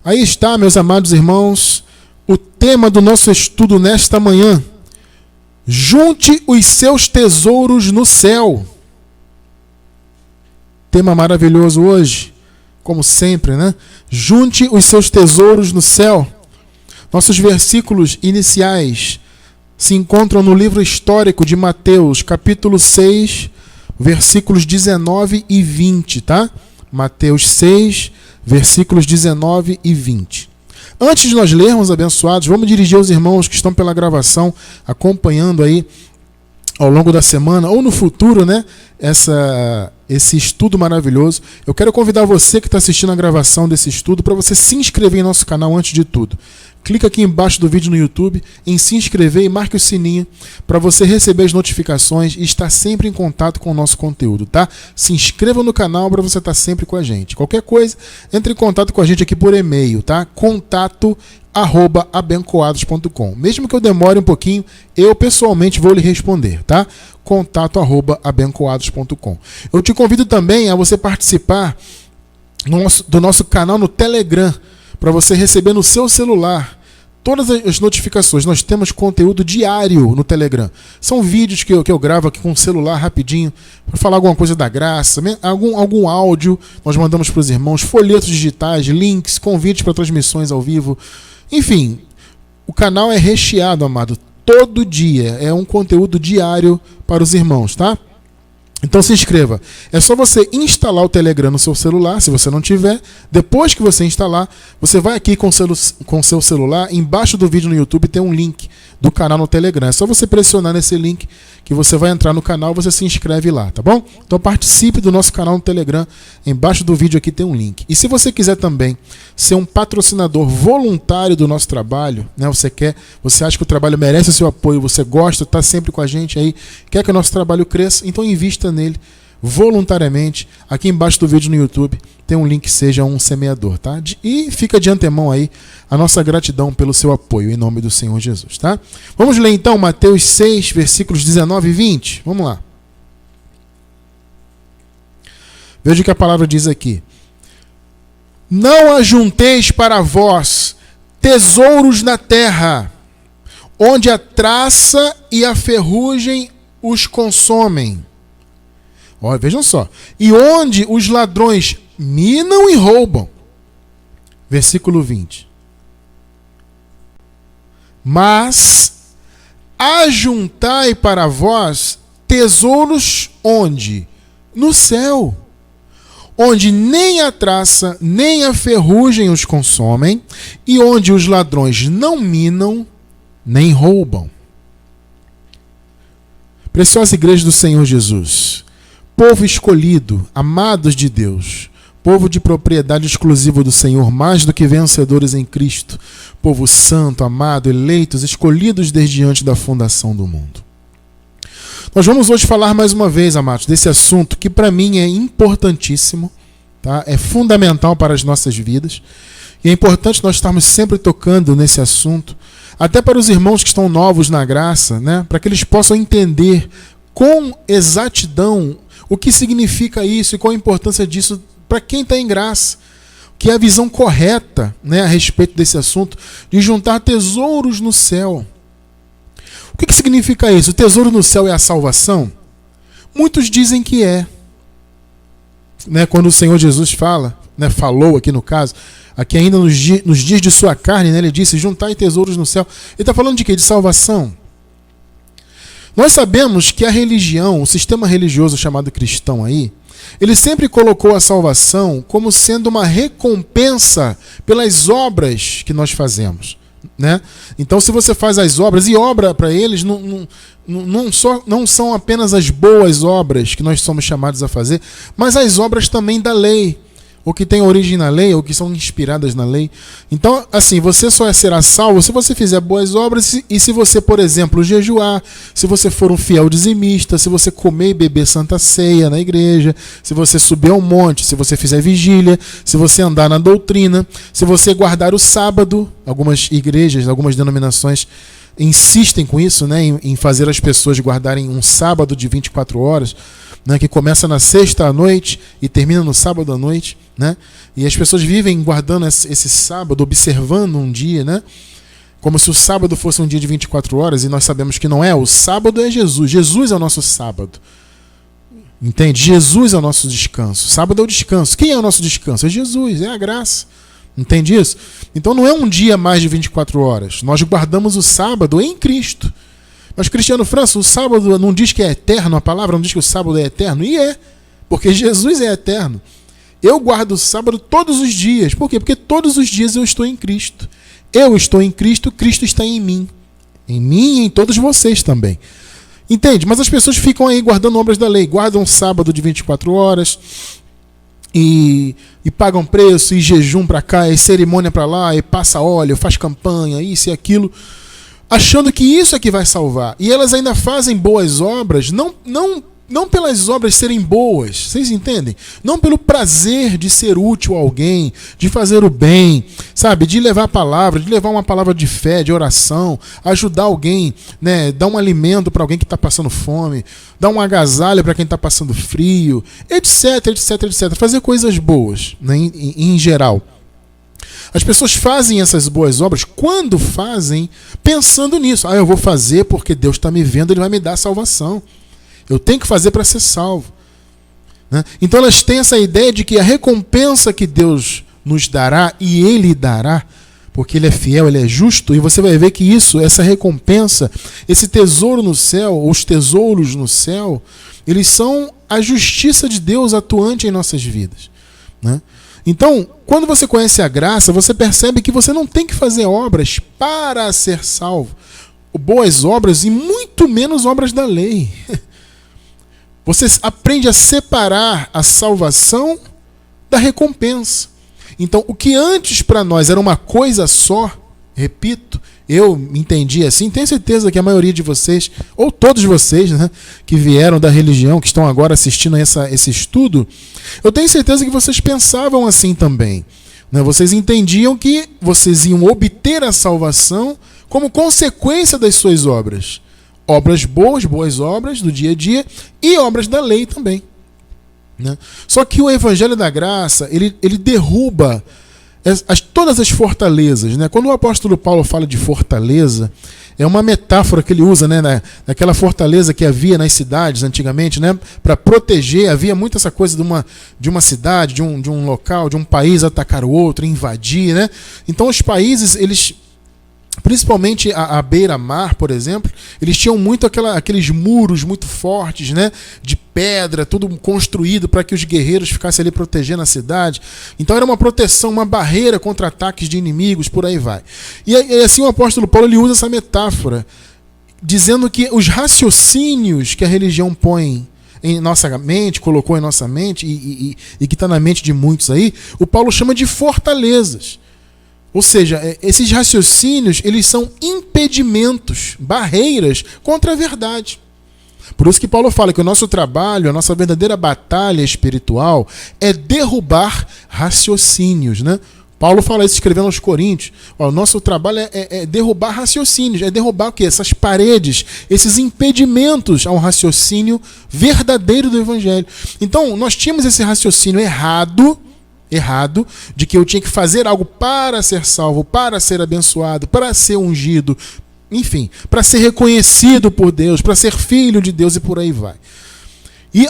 Aí está, meus amados irmãos, o tema do nosso estudo nesta manhã. Junte os seus tesouros no céu. Tema maravilhoso hoje, como sempre, né? Junte os seus tesouros no céu. Nossos versículos iniciais se encontram no livro histórico de Mateus, capítulo 6, versículos 19 e 20, tá? Mateus 6, versículos 19 e 20. Antes de nós lermos, abençoados, vamos dirigir aos irmãos que estão pela gravação, acompanhando aí ao longo da semana, ou no futuro, né? Esse estudo maravilhoso. Eu quero convidar você que está assistindo a gravação desse estudo para você se inscrever em nosso canal antes de tudo. Clica aqui embaixo do vídeo no YouTube em se inscrever e marque o sininho para você receber as notificações e estar sempre em contato com o nosso conteúdo, tá? Se inscreva no canal para você estar sempre com a gente. Qualquer coisa, entre em contato com a gente aqui por e-mail, tá? contato@abencoados.com. Mesmo que eu demore um pouquinho, eu pessoalmente vou lhe responder, tá? contato@abencoados.com. Eu te convido também a você participar do nosso canal no Telegram, para você receber no seu celular todas as notificações. Nós temos conteúdo diário no Telegram. São vídeos que eu gravo aqui com o celular rapidinho, para falar alguma coisa da graça, algum áudio, nós mandamos para os irmãos, folhetos digitais, links, convites para transmissões ao vivo. Enfim, o canal é recheado, amado. Todo dia é um conteúdo diário para os irmãos, tá? Então se inscreva. É só você instalar o Telegram no seu celular, se você não tiver. Depois que você instalar, você vai aqui com o seu celular, embaixo do vídeo no YouTube tem um link do canal no Telegram. É só você pressionar nesse link que você vai entrar no canal, você se inscreve lá, tá bom? Então participe do nosso canal no Telegram. Embaixo do vídeo aqui tem um link. E se você quiser também ser um patrocinador voluntário do nosso trabalho, né? Você acha que o trabalho merece o seu apoio, você gosta, está sempre com a gente aí, quer que o nosso trabalho cresça, então invista nele voluntariamente. Aqui embaixo do vídeo no YouTube tem um link, seja um semeador, tá? E fica de antemão aí a nossa gratidão pelo seu apoio, em nome do Senhor Jesus, tá? Vamos ler então Mateus 6, versículos 19 e 20. Vamos lá. Veja o que a palavra diz aqui. Não ajunteis para vós tesouros na terra, onde a traça e a ferrugem os consomem. Olha, vejam só. E onde os ladrões minam e roubam. Versículo 20. Mas ajuntai para vós tesouros onde? No céu. Onde nem a traça, nem a ferrugem os consomem, e onde os ladrões não minam, nem roubam. Preciosa igreja do Senhor Jesus, povo escolhido, amados de Deus, povo de propriedade exclusiva do Senhor, mais do que vencedores em Cristo, povo santo, amado, eleitos, escolhidos desde antes da fundação do mundo. Nós vamos hoje falar mais uma vez, amados, desse assunto que para mim é importantíssimo, tá? É fundamental para as nossas vidas, e é importante nós estarmos sempre tocando nesse assunto, até para os irmãos que estão novos na graça, né? Para que eles possam entender com exatidão o que significa isso e qual a importância disso para quem está em graça. Que é a visão correta, né, a respeito desse assunto, de juntar tesouros no céu. O que significa isso? O tesouro no céu é a salvação? Muitos dizem que é. Né, quando o Senhor Jesus falou aqui no caso, aqui ainda nos dias de sua carne, né, ele disse, juntai tesouros no céu. Ele está falando de quê? De salvação. Nós sabemos que a religião, o sistema religioso chamado cristão aí, ele sempre colocou a salvação como sendo uma recompensa pelas obras que nós fazemos, né? Então, se você faz as obras, e obra para eles não são apenas as boas obras que nós somos chamados a fazer, mas as obras também da lei, ou que têm origem na lei, ou que são inspiradas na lei. Então, assim, você só será salvo se você fizer boas obras e se você, por exemplo, jejuar, se você for um fiel dizimista, se você comer e beber santa ceia na igreja, se você subir ao monte, se você fizer vigília, se você andar na doutrina, se você guardar o sábado. Algumas igrejas, algumas denominações insistem com isso, né, em fazer as pessoas guardarem um sábado de 24 horas. né, que começa na sexta à noite e termina no sábado à noite, né? E as pessoas vivem guardando esse sábado, observando um dia, né? Como se o sábado fosse um dia de 24 horas, e nós sabemos que não é. O sábado é Jesus. Jesus é o nosso sábado. Entende? Jesus é o nosso descanso. Sábado é o descanso. Quem é o nosso descanso? É Jesus, é a graça. Entende isso? Então não é um dia mais de 24 horas. Nós guardamos o sábado em Cristo. Mas, Cristiano França, o sábado não diz que é eterno, a palavra não diz que o sábado é eterno. E é, porque Jesus é eterno. Eu guardo o sábado todos os dias. Por quê? Porque todos os dias eu estou em Cristo. Eu estou em Cristo, Cristo está em mim. Em mim e em todos vocês também. Entende? Mas as pessoas ficam aí guardando obras da lei. Guardam sábado de 24 horas e pagam preço, e jejum para cá, e cerimônia para lá, e passa óleo, faz campanha, isso e aquilo, achando que isso é que vai salvar. E elas ainda fazem boas obras, não pelas obras serem boas, vocês entendem? Não pelo prazer de ser útil a alguém, de fazer o bem, sabe? De levar a palavra, de levar uma palavra de fé, de oração, ajudar alguém, né? Dar um alimento para alguém que está passando fome, dar um agasalho para quem está passando frio, etc, etc, etc. Fazer coisas boas, né? em geral. As pessoas fazem essas boas obras quando fazem pensando nisso. Eu vou fazer porque Deus está me vendo, Ele vai me dar salvação. Eu tenho que fazer para ser salvo, né? Então elas têm essa ideia de que a recompensa que Deus nos dará, e Ele dará, porque Ele é fiel, Ele é justo, e você vai ver que isso, essa recompensa, esse tesouro no céu, os tesouros no céu, eles são a justiça de Deus atuante em nossas vidas, né? Então, quando você conhece a graça, você percebe que você não tem que fazer obras para ser salvo, boas obras e muito menos obras da lei. Você aprende a separar a salvação da recompensa. Então, o que antes para nós era uma coisa só, repito, eu entendi assim, tenho certeza que a maioria de vocês, ou todos vocês, né, que vieram da religião, que estão agora assistindo a esse estudo, eu tenho certeza que vocês pensavam assim também, né? Vocês entendiam que vocês iam obter a salvação como consequência das suas obras. Obras boas, boas obras do dia a dia, e obras da lei também, né? Só que o Evangelho da Graça, ele derruba todas as fortalezas, né? Quando o apóstolo Paulo fala de fortaleza, é uma metáfora que ele usa, né? Daquela fortaleza que havia nas cidades antigamente, né? Para proteger, havia muito essa coisa de uma cidade, de um local, de um país atacar o outro, invadir, né? Então os países, eles, principalmente a beira-mar, por exemplo, eles tinham muito aqueles muros muito fortes, né, de pedra, tudo construído para que os guerreiros ficassem ali protegendo a cidade. Então era uma proteção, uma barreira contra ataques de inimigos, por aí vai. E assim o apóstolo Paulo, ele usa essa metáfora, dizendo que os raciocínios que a religião põe em nossa mente, colocou em nossa mente, e que está na mente de muitos aí, o Paulo chama de fortalezas. Ou seja, esses raciocínios, eles são impedimentos, barreiras contra a verdade. Por isso que Paulo fala que o nosso trabalho, a nossa verdadeira batalha espiritual é derrubar raciocínios, né? Paulo fala isso escrevendo aos Coríntios. O nosso trabalho é derrubar raciocínios, é derrubar o quê? Essas paredes, esses impedimentos ao raciocínio verdadeiro do Evangelho. Então, nós tínhamos esse raciocínio errado, de que eu tinha que fazer algo para ser salvo, para ser abençoado, para ser ungido, enfim, para ser reconhecido por Deus, para ser filho de Deus, e por aí vai.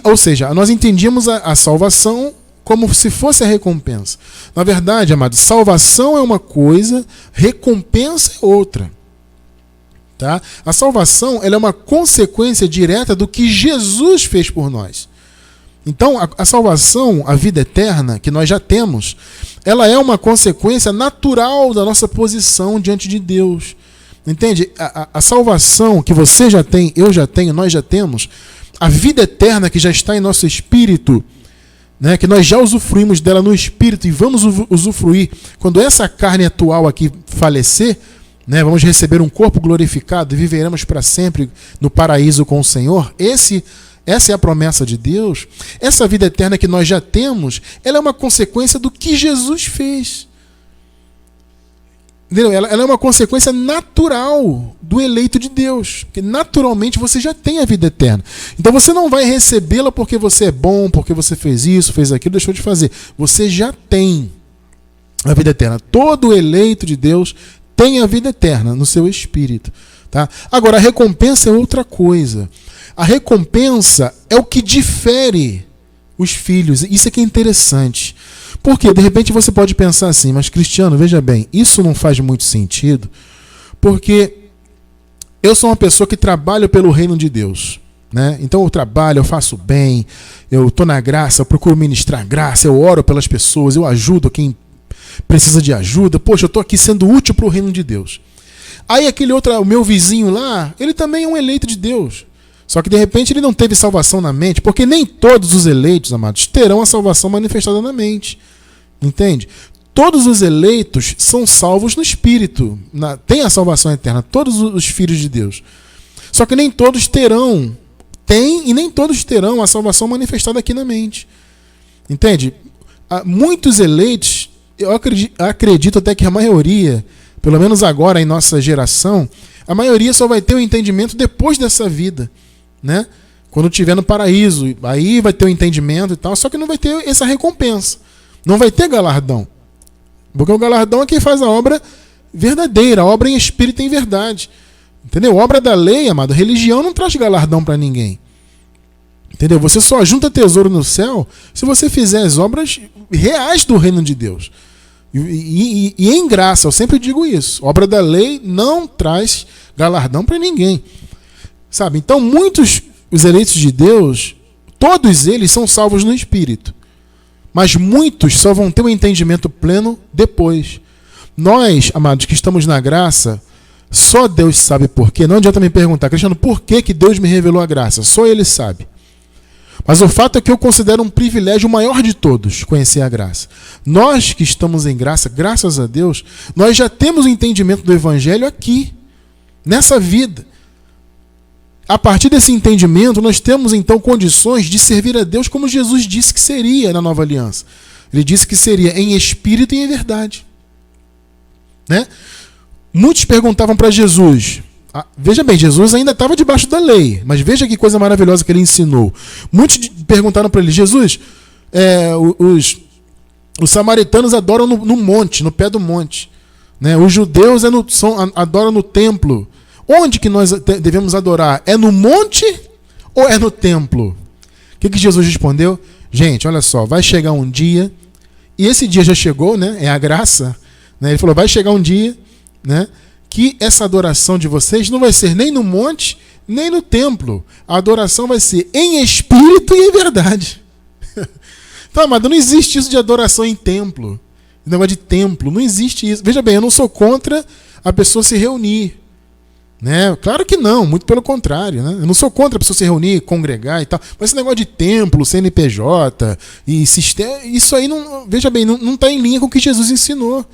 Ou seja, nós entendíamos a salvação como se fosse a recompensa. Na verdade, amados, salvação é uma coisa, recompensa é outra. Tá? A salvação, ela é uma consequência direta do que Jesus fez por nós. Então, a salvação, a vida eterna, que nós já temos, ela é uma consequência natural da nossa posição diante de Deus. Entende? A salvação que você já tem, eu já tenho, nós já temos, a vida eterna que já está em nosso espírito, né, que nós já usufruímos dela no espírito e vamos usufruir quando essa carne atual aqui falecer, né, vamos receber um corpo glorificado e viveremos para sempre no paraíso com o Senhor. Essa é a promessa de Deus. Essa vida eterna que nós já temos, ela é uma consequência do que Jesus fez. entendeu? Ela é uma consequência natural do eleito de Deus. Porque naturalmente você já tem a vida eterna. Então você não vai recebê-la porque você é bom, porque você fez isso, fez aquilo, deixou de fazer. Você já tem a vida eterna. Todo eleito de Deus tem a vida eterna no seu espírito. Tá? Agora, a recompensa é outra coisa. A recompensa é o que difere os filhos. Isso é que é interessante. Porque, de repente, você pode pensar assim, mas Cristiano, veja bem, isso não faz muito sentido, porque eu sou uma pessoa que trabalha pelo reino de Deus. Né? Então eu trabalho, eu faço bem, eu estou na graça, eu procuro ministrar graça, eu oro pelas pessoas, eu ajudo quem precisa de ajuda. Poxa, eu estou aqui sendo útil para o reino de Deus. Aí aquele outro, o meu vizinho lá, ele também é um eleito de Deus. Só que de repente ele não teve salvação na mente, porque nem todos os eleitos, amados, terão a salvação manifestada na mente. Entende? Todos os eleitos são salvos no Espírito. Tem a salvação eterna, todos os filhos de Deus. Só que nem todos terão, e nem todos terão a salvação manifestada aqui na mente. Entende? Muitos eleitos, eu acredito até que a maioria, pelo menos agora em nossa geração, a maioria só vai ter o entendimento depois dessa vida, né? Quando estiver no paraíso, aí vai ter o entendimento e tal, só que não vai ter essa recompensa, não vai ter galardão, porque o galardão é quem faz a obra verdadeira, a obra em espírito e em verdade, entendeu? A obra da lei, amado, religião não traz galardão para ninguém, entendeu? Você só junta tesouro no céu se você fizer as obras reais do reino de Deus. E em graça, eu sempre digo isso. Obra da lei não traz galardão para ninguém. Sabe? Então, os eleitos de Deus, todos eles são salvos no Espírito. Mas muitos só vão ter o entendimento pleno depois. Nós, amados, que estamos na graça, só Deus sabe por quê. Não adianta me perguntar, Cristiano, por que Deus me revelou a graça? Só Ele sabe. Mas o fato é que eu considero um privilégio maior de todos conhecer a graça. Nós que estamos em graça, graças a Deus, nós já temos o entendimento do Evangelho aqui, nessa vida. A partir desse entendimento, nós temos então condições de servir a Deus como Jesus disse que seria na Nova Aliança. Ele disse que seria em espírito e em verdade. Né? Muitos perguntavam para Jesus... veja bem, Jesus ainda estava debaixo da lei, mas veja que coisa maravilhosa que ele ensinou. Muitos perguntaram para ele, Jesus, os samaritanos adoram no monte, no pé do monte. Né? Os judeus adoram no templo. Onde que nós devemos adorar? É no monte ou é no templo? O que Jesus respondeu? Gente, olha só, vai chegar um dia, e esse dia já chegou, né? É a graça. Né? Ele falou, vai chegar um dia, né? Que essa adoração de vocês não vai ser nem no monte, nem no templo. A adoração vai ser em espírito e em verdade. Então, amado, não existe isso de adoração em templo. Negócio de templo, não existe isso. Veja bem, eu não sou contra a pessoa se reunir. Né? Claro que não, muito pelo contrário. Né? Eu não sou contra a pessoa se reunir, congregar e tal. Mas esse negócio de templo, CNPJ, e sistema, isso aí, não, veja bem, não está em linha com o que Jesus ensinou.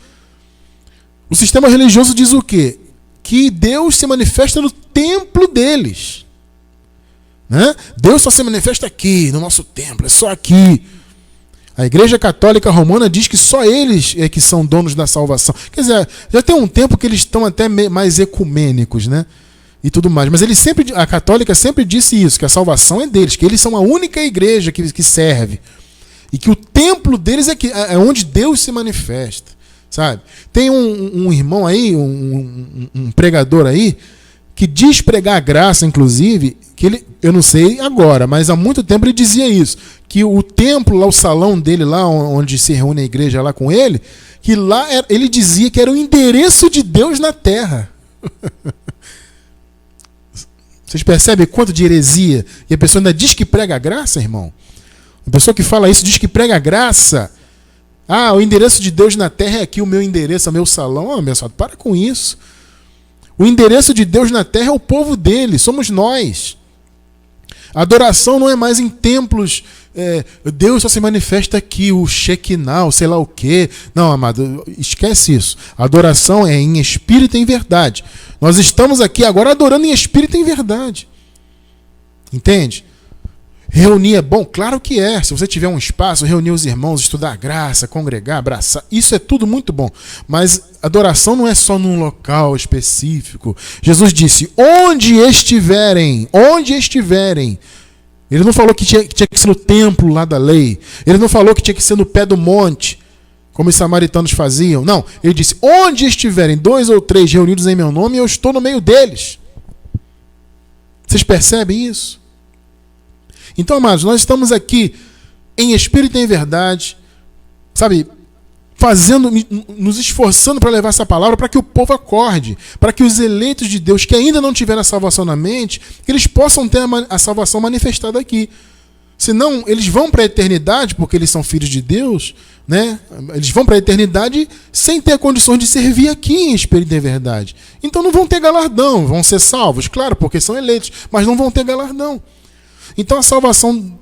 O sistema religioso diz o quê? Que Deus se manifesta no templo deles. Né? Deus só se manifesta aqui, no nosso templo, é só aqui. A Igreja Católica Romana diz que só eles é que são donos da salvação. Quer dizer, já tem um tempo que eles estão até mais ecumênicos, né? E tudo mais. Mas a Católica sempre disse isso, que a salvação é deles, que eles são a única igreja que serve. E que o templo deles é onde Deus se manifesta. Sabe? Tem um irmão aí, um pregador aí, que diz pregar a graça, inclusive, que ele, eu não sei agora, mas há muito tempo ele dizia isso, que o templo, lá, o salão dele, lá onde se reúne a igreja lá com ele, que lá ele dizia que era o endereço de Deus na terra. Vocês percebem quanto de heresia? E a pessoa ainda diz que prega a graça, irmão? A pessoa que fala isso diz que prega a graça. Ah, o endereço de Deus na terra é aqui, o meu endereço, o meu salão. Ah, abençoado, para com isso. O endereço de Deus na terra é o povo dele, somos nós. A adoração não é mais em templos, Deus só se manifesta aqui, o Shekinah, sei lá o quê. Não, amado, esquece isso. A adoração é em espírito e em verdade. Nós estamos aqui agora adorando em espírito e em verdade. Entende? Reunir é bom? Claro que é. Se você tiver um espaço, reunir os irmãos, estudar graça, congregar, abraçar, isso é tudo muito bom. Mas adoração não é só num local específico. Jesus disse, onde estiverem. Ele não falou que tinha que ser no templo lá da lei. Ele não falou que tinha que ser no pé do monte, como os samaritanos faziam. Não, ele disse, onde estiverem 2 ou 3 reunidos em meu nome, eu estou no meio deles. Vocês percebem isso? Então, amados, nós estamos aqui em espírito e em verdade, sabe, nos esforçando para levar essa palavra para que o povo acorde, para que os eleitos de Deus que ainda não tiveram a salvação na mente, que eles possam ter a salvação manifestada aqui. Senão, eles vão para a eternidade, porque eles são filhos de Deus, né? Eles vão para a eternidade sem ter condições de servir aqui em espírito e em verdade. Então não vão ter galardão, vão ser salvos, claro, porque são eleitos, mas não vão ter galardão. Então a salvação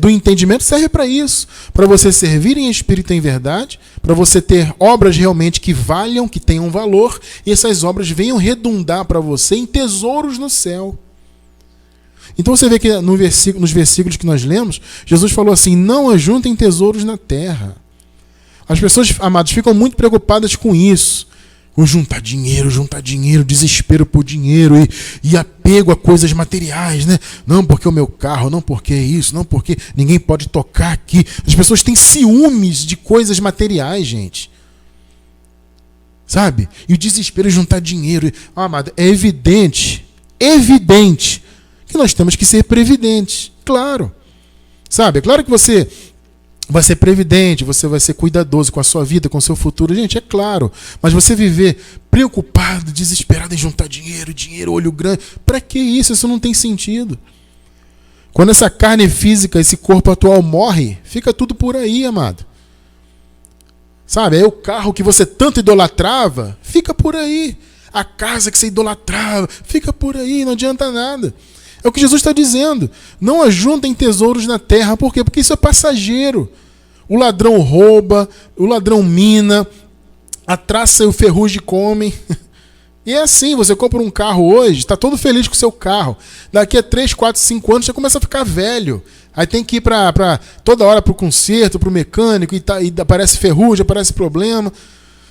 do entendimento serve para isso, para você servir em espírito e em verdade, para você ter obras realmente que valham, que tenham valor, e essas obras venham redundar para você em tesouros no céu. Então você vê que nos versículos que nós lemos, Jesus falou assim, não ajuntem tesouros na terra. As pessoas, amados, ficam muito preocupadas com isso. Com juntar dinheiro, desespero por dinheiro e apego a coisas materiais, né? Não porque o meu carro, não porque isso, não porque ninguém pode tocar aqui. As pessoas têm ciúmes de coisas materiais, gente. Sabe? E o desespero é juntar dinheiro. Amado, é evidente que nós temos que ser previdentes. Claro. Sabe? É claro que você vai ser previdente, você vai ser cuidadoso com a sua vida, com o seu futuro. Gente, é claro. Mas você viver preocupado, desesperado em juntar dinheiro, olho grande, para que isso? Isso não tem sentido. Quando essa carne física, esse corpo atual morre, fica tudo por aí, amado. Sabe? Aí o carro que você tanto idolatrava, fica por aí. A casa que você idolatrava, fica por aí, não adianta nada. É o que Jesus está dizendo. Não ajuntem tesouros na terra. Por quê? Porque isso é passageiro. O ladrão rouba, o ladrão mina, a traça e o ferrugem comem. E é assim, você compra um carro hoje, está todo feliz com o seu carro. Daqui a 3, 4, 5 anos, você começa a ficar velho. Aí tem que ir toda hora para o conserto, para o mecânico, e aparece ferrugem, aparece problema.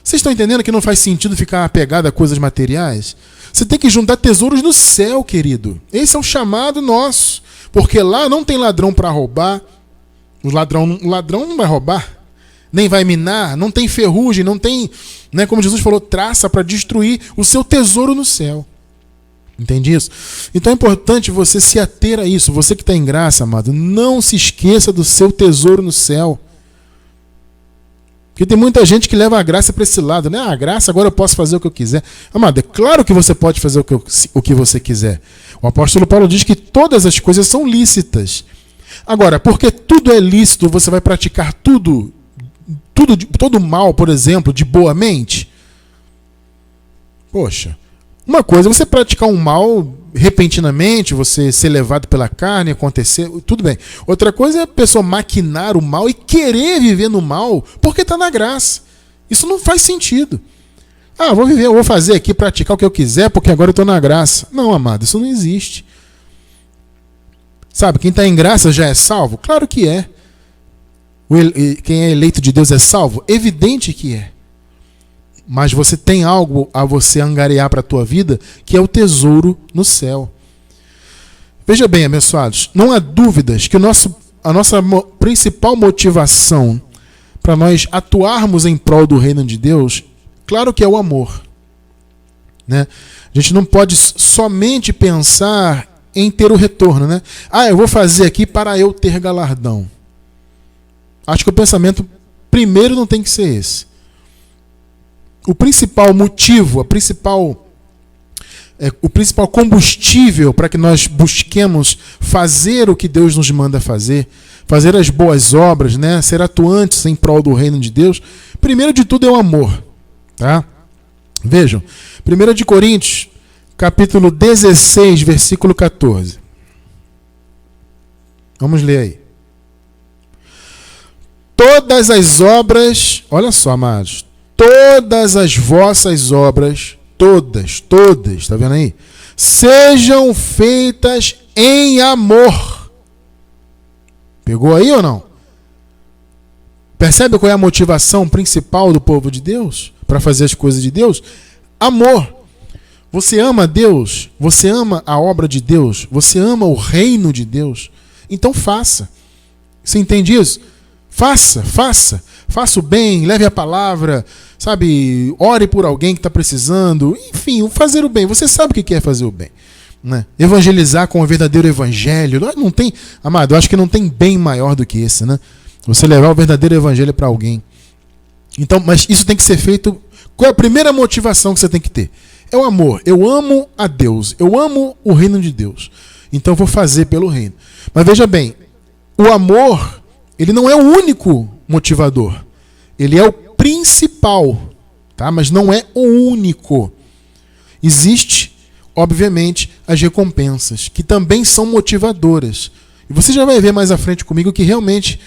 Vocês estão entendendo que não faz sentido ficar apegado a coisas materiais? Você tem que juntar tesouros no céu, querido. Esse é um chamado nosso. Porque lá não tem ladrão para roubar. O ladrão não vai roubar. Nem vai minar. Não tem ferrugem. Não tem, né, como Jesus falou, traça para destruir o seu tesouro no céu. Entende isso? Então é importante você se ater a isso. Você que está em graça, amado, não se esqueça do seu tesouro no céu. Porque tem muita gente que leva a graça para esse lado, né? A graça, agora eu posso fazer o que eu quiser. Amado, é claro que você pode fazer o que você quiser. O apóstolo Paulo diz que todas as coisas são lícitas. Agora, porque tudo é lícito, você vai praticar todo mal, por exemplo, de boa mente? Poxa, uma coisa é você praticar um mal repentinamente, você ser levado pela carne, acontecer, tudo bem. Outra coisa é a pessoa maquinar o mal e querer viver no mal porque está na graça. Isso não faz sentido. Eu vou fazer aqui, praticar o que eu quiser porque agora eu estou na graça. Não, amado, isso não existe. Sabe, quem está em graça já é salvo? Claro que é. Quem é eleito de Deus é salvo? Evidente que é. Mas você tem algo a você angariar para a tua vida, que é o tesouro no céu. Veja bem, abençoados, não há dúvidas que a nossa principal motivação para nós atuarmos em prol do reino de Deus, claro que é o amor. Né? A gente não pode somente pensar em ter o retorno. Né? Eu vou fazer aqui para eu ter galardão. Acho que o pensamento primeiro não tem que ser esse. O principal motivo, o principal combustível para que nós busquemos fazer o que Deus nos manda fazer as boas obras, né? Ser atuantes em prol do reino de Deus, primeiro de tudo é o amor. Tá? Vejam, 1 Coríntios, capítulo 16, versículo 14. Vamos ler aí. Todas as obras, olha só, amados, todas as vossas obras, todas, está vendo aí? Sejam feitas em amor. Pegou aí ou não? Percebe qual é a motivação principal do povo de Deus para fazer as coisas de Deus? Amor. Você ama Deus? Você ama a obra de Deus? Você ama o reino de Deus? Então faça. Você entende isso? Faça. Faça o bem, leve a palavra, sabe? Ore por alguém que está precisando. Enfim, fazer o bem. Você sabe o que é fazer o bem, né? Evangelizar com o verdadeiro evangelho. Não tem, amado, eu acho que não tem bem maior do que esse, né? Você levar o verdadeiro evangelho para alguém. Então, mas isso tem que ser feito. Qual é a primeira motivação que você tem que ter? É o amor. Eu amo a Deus. Eu amo o reino de Deus. Então eu vou fazer pelo reino. Mas veja bem, o amor, ele não é o único motivador. Ele é o principal, tá? Mas não é o único. Existe, obviamente, as recompensas, que também são motivadoras. E você já vai ver mais à frente comigo que realmente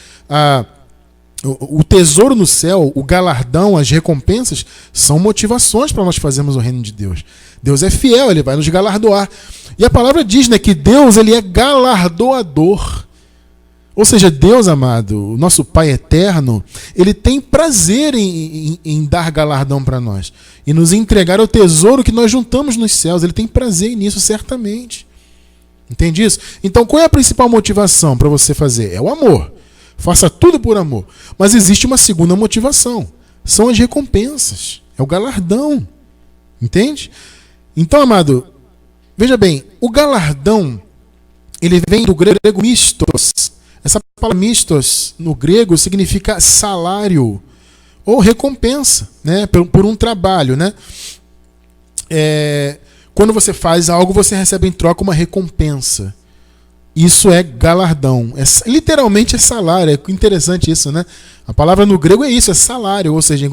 o tesouro no céu, o galardão, as recompensas, são motivações para nós fazermos o reino de Deus. Deus é fiel, ele vai nos galardoar. E a palavra diz, né, que Deus, ele é galardoador. Ou seja, Deus, amado, o nosso Pai eterno, ele tem prazer em dar galardão para nós. E nos entregar o tesouro que nós juntamos nos céus. Ele tem prazer nisso, certamente. Entende isso? Então, qual é a principal motivação para você fazer? É o amor. Faça tudo por amor. Mas existe uma segunda motivação. São as recompensas. É o galardão. Entende? Então, amado, veja bem, o galardão, ele vem do grego mistos. Essa palavra mistos, no grego, significa salário ou recompensa, né? Por um trabalho, né? Quando você faz algo, você recebe em troca uma recompensa. Isso é galardão. Literalmente é salário. É interessante isso, né? A palavra no grego é isso, é salário. Ou seja,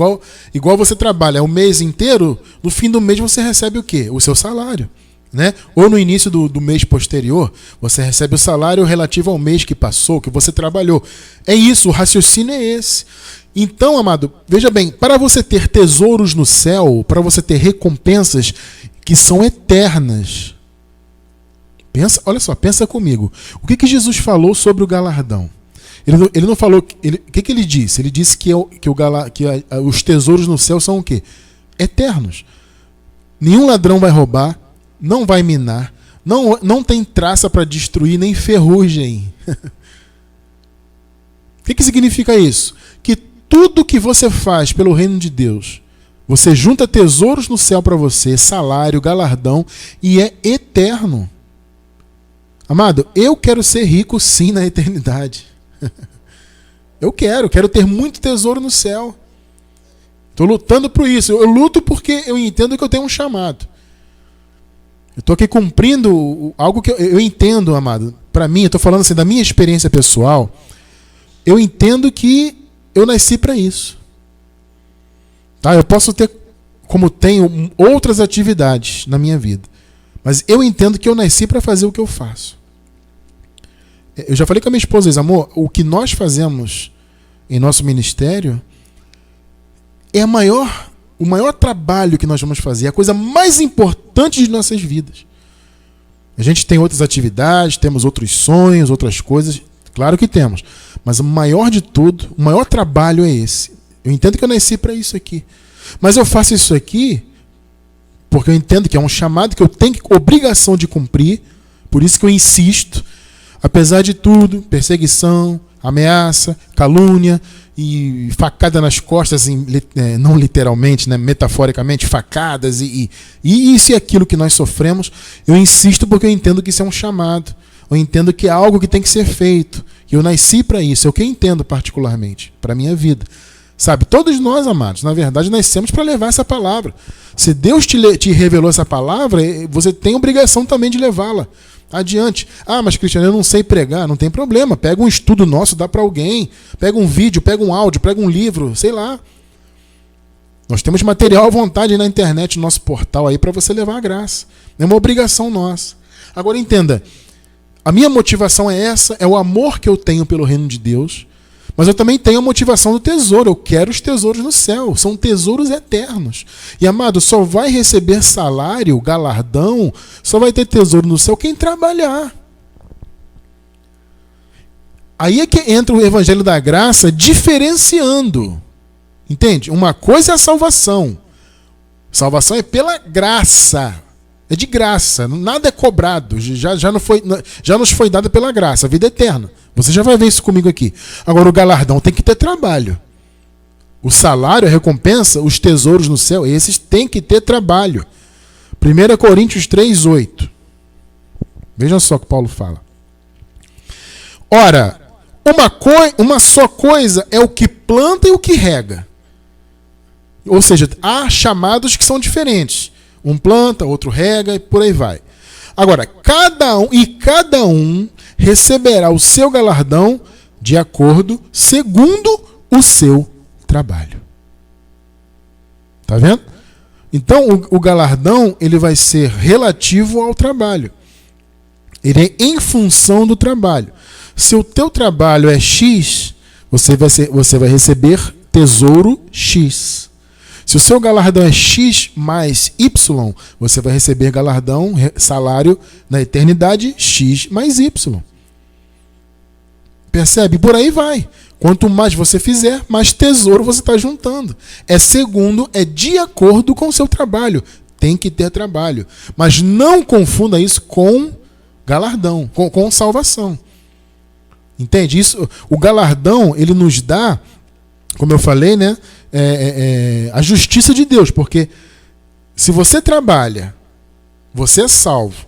igual você trabalha o mês inteiro, no fim do mês você recebe o quê? O seu salário, né? Ou no início do mês posterior, você recebe o salário relativo ao mês que passou, que você trabalhou. É isso, o raciocínio é esse. Então, amado, veja bem, para você ter tesouros no céu, para você ter recompensas que são eternas, olha só, pensa comigo. O que Jesus falou sobre o galardão? Ele não falou. O que ele disse? Ele disse que os tesouros no céu são o quê? Eternos. Nenhum ladrão vai roubar, não vai minar, não tem traça para destruir, nem ferrugem. O que significa isso? Que tudo que você faz pelo reino de Deus, você junta tesouros no céu para você, salário, galardão, e é eterno. Amado, eu quero ser rico sim na eternidade. Eu quero ter muito tesouro no céu. Estou lutando por isso. Eu luto porque eu entendo que eu tenho um chamado. Eu estou aqui cumprindo algo que eu entendo, amado. Para mim, eu estou falando assim da minha experiência pessoal. Eu entendo que eu nasci para isso. Tá? Eu posso ter, como tenho, outras atividades na minha vida. Mas eu entendo que eu nasci para fazer o que eu faço. Eu já falei com a minha esposa, amor, o que nós fazemos em nosso ministério é o maior trabalho que nós vamos fazer, a coisa mais importante de nossas vidas. A gente tem outras atividades, temos outros sonhos, outras coisas, claro que temos. Mas o maior de tudo, o maior trabalho é esse. Eu entendo que eu nasci para isso aqui. Mas eu faço isso aqui porque eu entendo que é um chamado que eu tenho obrigação de cumprir, por isso que eu insisto. Apesar de tudo, perseguição, ameaça, calúnia e facada nas costas, não literalmente, né, metaforicamente, facadas e isso e aquilo que nós sofremos, eu insisto porque eu entendo que isso é um chamado. Eu entendo que é algo que tem que ser feito. E eu nasci para isso, é o que eu entendo particularmente, para a minha vida. Sabe, todos nós, amados, na verdade, nascemos para levar essa palavra. Se Deus te revelou essa palavra, você tem obrigação também de levá-la adiante. Ah, mas Cristiano, eu não sei pregar. Não tem problema, pega um estudo nosso, dá para alguém. Pega um vídeo, pega um áudio, pega um livro, sei lá. Nós temos material à vontade na internet, no nosso portal aí, para você levar a graça. É uma obrigação nossa. Agora entenda, a minha motivação é essa, é o amor que eu tenho pelo reino de Deus. Mas eu também tenho a motivação do tesouro. Eu quero os tesouros no céu. São tesouros eternos. E, amado, só vai receber salário, galardão, só vai ter tesouro no céu quem trabalhar. Aí é que entra o evangelho da graça diferenciando. Entende? Uma coisa é a salvação. Salvação é pela graça. É de graça. Nada é cobrado. Já nos foi dada pela graça. A vida eterna. Você já vai ver isso comigo aqui. Agora, o galardão tem que ter trabalho. O salário, a recompensa, os tesouros no céu, esses têm que ter trabalho. 1 Coríntios 3:8. Vejam só o que Paulo fala. Ora, uma só coisa é o que planta e o que rega. Ou seja, há chamados que são diferentes. Um planta, outro rega e por aí vai. Agora, cada um receberá o seu galardão de acordo, segundo o seu trabalho. Tá vendo? Então, o galardão ele vai ser relativo ao trabalho. Ele é em função do trabalho. Se o teu trabalho é X, você vai receber tesouro X. Se o seu galardão é X mais Y, você vai receber galardão, salário na eternidade X mais Y. Percebe? Por aí vai. Quanto mais você fizer, mais tesouro você está juntando. É de acordo com o seu trabalho. Tem que ter trabalho. Mas não confunda isso com galardão, com salvação. Entende? Isso, o galardão, ele nos dá, como eu falei, né? A justiça de Deus. Porque se você trabalha, você é salvo.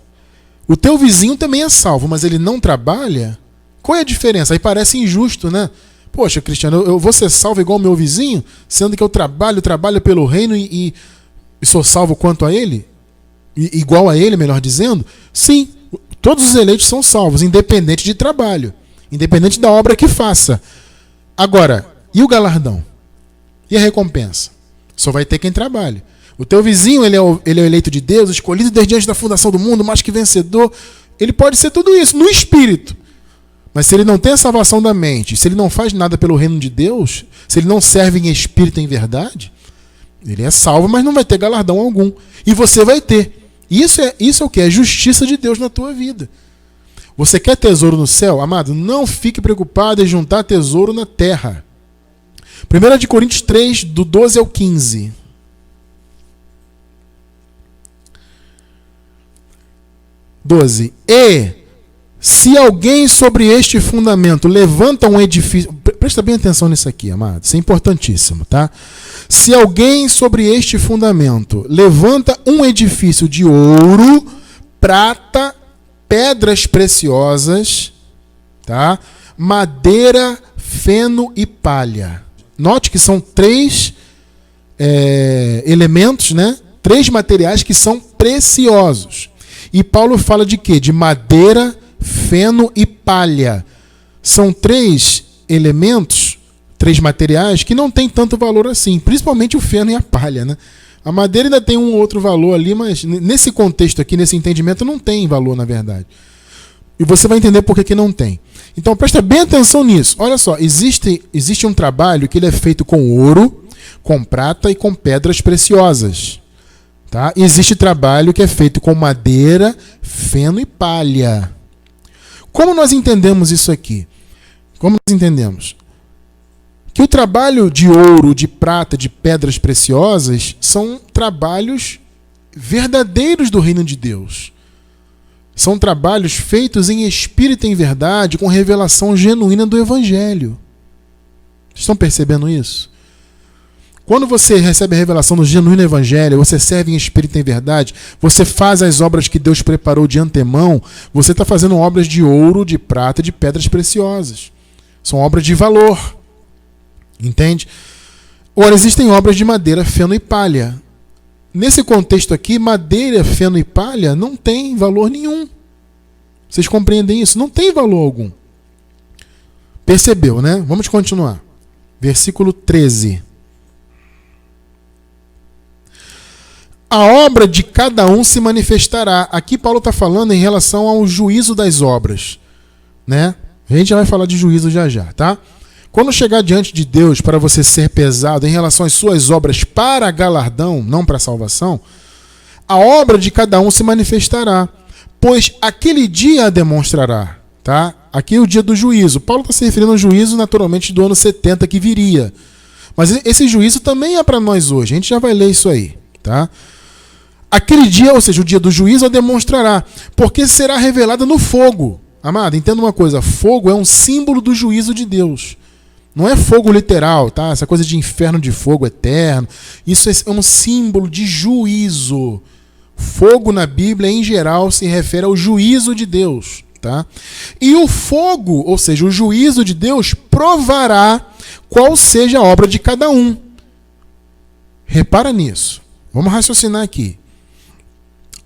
O teu vizinho também é salvo, mas ele não trabalha. Qual é a diferença? Aí parece injusto, né? Poxa, Cristiano, eu vou ser salvo igual o meu vizinho, sendo que eu trabalho pelo reino e sou salvo quanto a ele? Igual a ele, melhor dizendo? Sim, todos os eleitos são salvos, independente de trabalho, independente da obra que faça. Agora, e o galardão? E a recompensa? Só vai ter quem trabalha. O teu vizinho, ele é o eleito de Deus, escolhido desde antes da fundação do mundo, mais que vencedor. Ele pode ser tudo isso, no espírito. Mas se ele não tem a salvação da mente, se ele não faz nada pelo reino de Deus, se ele não serve em espírito e em verdade, ele é salvo, mas não vai ter galardão algum. E você vai ter. Isso é o que? É justiça de Deus na tua vida. Você quer tesouro no céu? Amado, não fique preocupado em juntar tesouro na terra. 1 Coríntios 3, do 12 ao 15. E se alguém sobre este fundamento levanta um edifício... Presta bem atenção nisso aqui, amado. Isso é importantíssimo, tá? Se alguém sobre este fundamento levanta um edifício de ouro, prata, pedras preciosas, tá? Madeira, feno e palha. Note que são 3 elementos, né? 3 materiais que são preciosos. E Paulo fala de quê? De madeira, feno e palha. São 3 elementos, 3 materiais que não têm tanto valor assim, principalmente o feno e a palha, né? A madeira ainda tem um outro valor ali, mas nesse contexto aqui, nesse entendimento, não tem valor, na verdade. E você vai entender por que não tem. Então presta bem atenção nisso. Olha só, existe um trabalho que ele é feito com ouro, com prata e com pedras preciosas. Tá? Existe trabalho que é feito com madeira, feno e palha. Como nós entendemos isso aqui? Como nós entendemos? Que o trabalho de ouro, de prata, de pedras preciosas são trabalhos verdadeiros do reino de Deus. São trabalhos feitos em espírito e em verdade, com revelação genuína do Evangelho. Estão percebendo isso? Quando você recebe a revelação do genuíno Evangelho, você serve em espírito e em verdade, você faz as obras que Deus preparou de antemão, você está fazendo obras de ouro, de prata, de pedras preciosas. São obras de valor. Entende? Ora, existem obras de madeira, feno e palha. Nesse contexto aqui, madeira, feno e palha não tem valor nenhum. Vocês compreendem isso? Não tem valor algum. Percebeu, né? Vamos continuar. Versículo 13. A obra de cada um se manifestará. Aqui Paulo está falando em relação ao juízo das obras, né? A gente já vai falar de juízo já já, tá? Quando chegar diante de Deus para você ser pesado em relação às suas obras para galardão, não para salvação, a obra de cada um se manifestará, pois aquele dia a demonstrará, tá? Aqui é o dia do juízo. Paulo está se referindo ao juízo naturalmente do ano 70 que viria. Mas esse juízo também é para nós hoje. A gente já vai ler isso aí, tá? Aquele dia, ou seja, o dia do juízo, demonstrará, porque será revelada no fogo. Amado, entenda uma coisa, fogo é um símbolo do juízo de Deus. Não é fogo literal, tá? Essa coisa de inferno de fogo eterno. Isso é um símbolo de juízo. Fogo na Bíblia, em geral, se refere ao juízo de Deus, tá? E o fogo, ou seja, o juízo de Deus, provará qual seja a obra de cada um. Repara nisso. Vamos raciocinar aqui.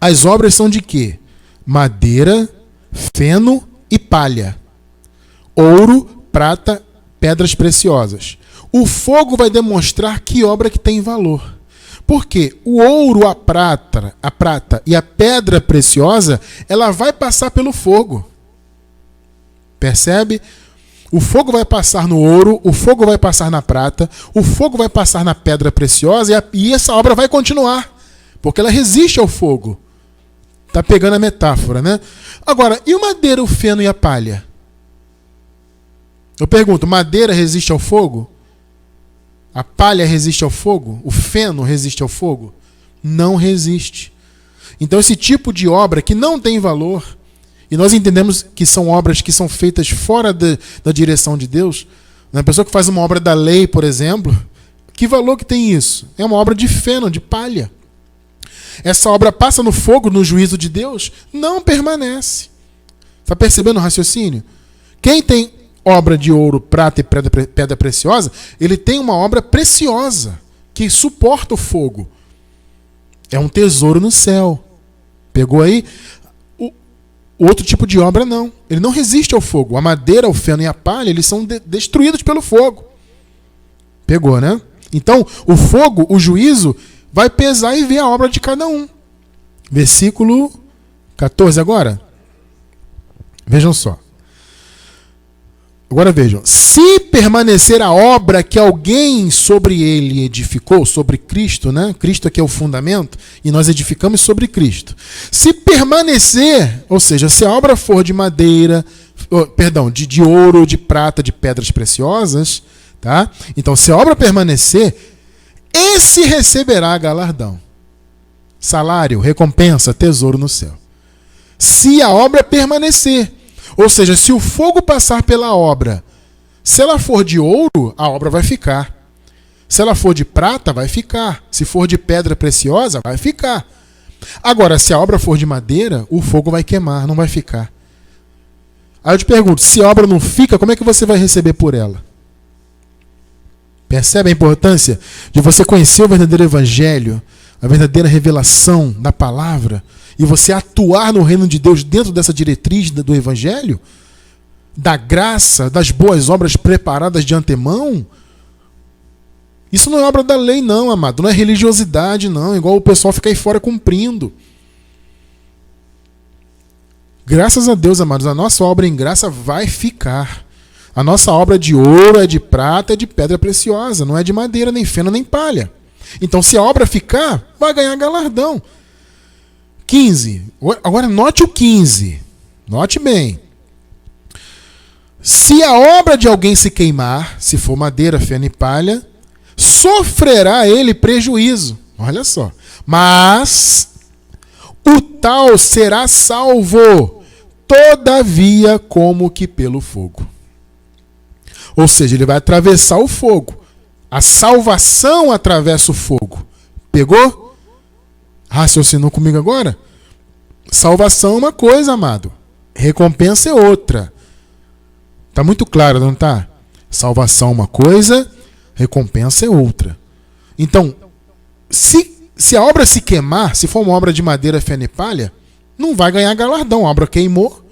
As obras são de quê? Madeira, feno e palha. Ouro, prata, pedras preciosas. O fogo vai demonstrar que obra que tem valor. Porque o ouro, a prata e a pedra preciosa, ela vai passar pelo fogo. Percebe? O fogo vai passar no ouro, o fogo vai passar na prata, o fogo vai passar na pedra preciosa e essa obra vai continuar. Porque ela resiste ao fogo. Tá pegando a metáfora, né? Agora, e o madeira, o feno e a palha? Eu pergunto, madeira resiste ao fogo? A palha resiste ao fogo? O feno resiste ao fogo? Não resiste. Então esse tipo de obra que não tem valor, e nós entendemos que são obras que são feitas fora da direção de Deus, uma pessoa que faz uma obra da lei, por exemplo, que valor que tem isso? É uma obra de feno, de palha. Essa obra passa no fogo, no juízo de Deus? Não permanece. Está percebendo o raciocínio? Quem tem obra de ouro, prata e pedra preciosa, ele tem uma obra preciosa, que suporta o fogo. É um tesouro no céu. Pegou aí? O outro tipo de obra não. Ele não resiste ao fogo. A madeira, o feno e a palha, eles são destruídos pelo fogo. Pegou, né? Então, o fogo, o juízo, vai pesar e ver a obra de cada um. Versículo 14 agora. Vejam só. Agora vejam. Se permanecer a obra que alguém sobre ele edificou, sobre Cristo, né? Cristo aqui é o fundamento, e nós edificamos sobre Cristo. Se permanecer, ou seja, se a obra for de madeira, de ouro, de prata, de pedras preciosas, tá? Então, se a obra permanecer, esse receberá galardão, salário, recompensa, tesouro no céu. Se a obra permanecer, ou seja, se o fogo passar pela obra, se ela for de ouro, a obra vai ficar. Se ela for de prata, vai ficar. Se for de pedra preciosa, vai ficar. Agora, se a obra for de madeira, o fogo vai queimar, não vai ficar. Aí eu te pergunto, se a obra não fica, como é que você vai receber por ela? Percebe a importância de você conhecer o verdadeiro evangelho, a verdadeira revelação da palavra, e você atuar no reino de Deus dentro dessa diretriz do evangelho, da graça, das boas obras preparadas de antemão? Isso não é obra da lei, não, amado. Não é religiosidade, não. Igual o pessoal fica aí fora cumprindo. Graças a Deus, amados, a nossa obra em graça vai ficar. A nossa obra é de ouro, é de prata, é de pedra preciosa. Não é de madeira, nem feno, nem palha. Então, se a obra ficar, vai ganhar galardão. 15. Agora note o 15. Note bem. Se a obra de alguém se queimar, se for madeira, feno e palha, sofrerá ele prejuízo. Olha só. Mas o tal será salvo, todavia, como que pelo fogo. Ou seja, ele vai atravessar o fogo. A salvação atravessa o fogo. Pegou? Raciocinou comigo agora? Salvação é uma coisa, amado. Recompensa é outra. Tá muito claro, não tá? Salvação é uma coisa, recompensa é outra. Então, se a obra se queimar, se for uma obra de madeira, feno e palha, não vai ganhar galardão. A obra queimou.